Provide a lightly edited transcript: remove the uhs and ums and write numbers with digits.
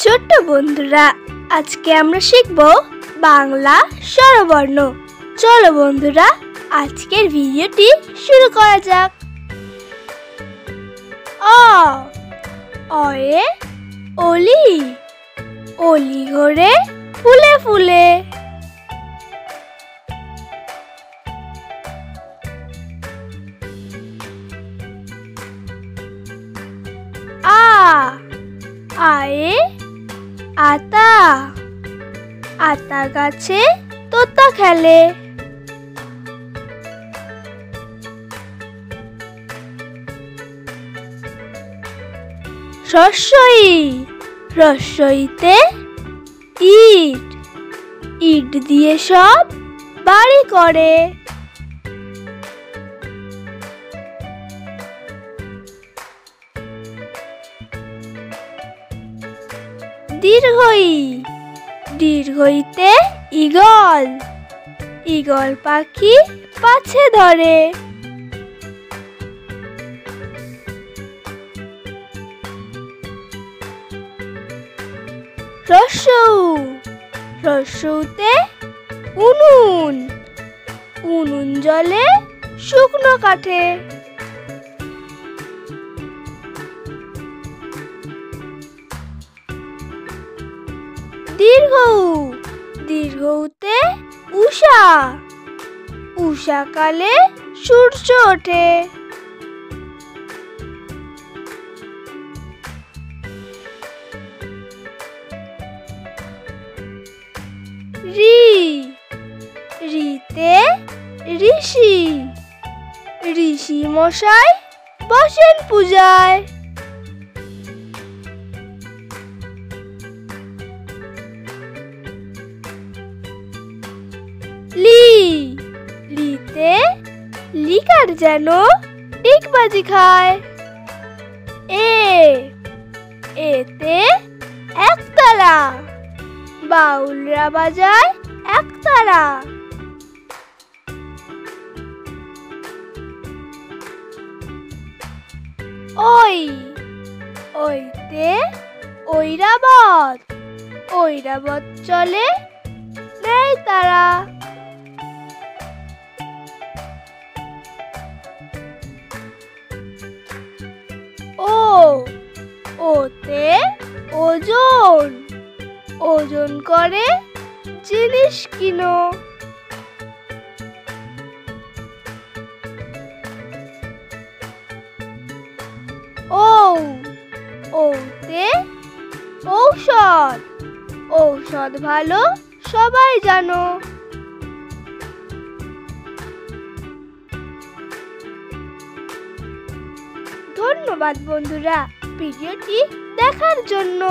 ছোট্ট বন্ধুরা, আজকে আমরা শিখব বাংলা স্বরবর্ণ। চলো বন্ধুরা, আজকের ভিডিওটি শুরু করা যাক। অ, অয়ে অলি, অলি ঘরে ফুলে ফুলে। আ, আয়ে আতা, আতা গাছে তোতা খেলে। রস্বই, রস্বইতে ইট, ইট দিয়ে সব বাড়ি করে। দীর্ঘই, দীর্ঘইতে ঈগল, ঈগল পাখি পাছে ধরে। রস্যৌ, রস্যৌতে উনুন, উনুন জ্বলে শুকনো কাঠে। দীর্ঘ, দীর্ঘতে উষা, উষাকালে সূর্য ওঠে। রি, রিতে ঋষি, ঋষি মশাই বসেন পূজায়। লি, লিতে লিকার যেন ডিগবাজি খায়। এ, এতে একতারা, বাউলরা বাজায় একতারা। ওই, ওইতে ঐরাবত, ঐরাবত চলে নেয় তারা। ও, ওতে ওজন, ওজন করে জিনিস কিনো। ও, ওতে ঔষধ, ঔষধ ভালো সবাই জানো। ধন্যবাদ বন্ধুরা ভিডিওটি দেখার জন্য।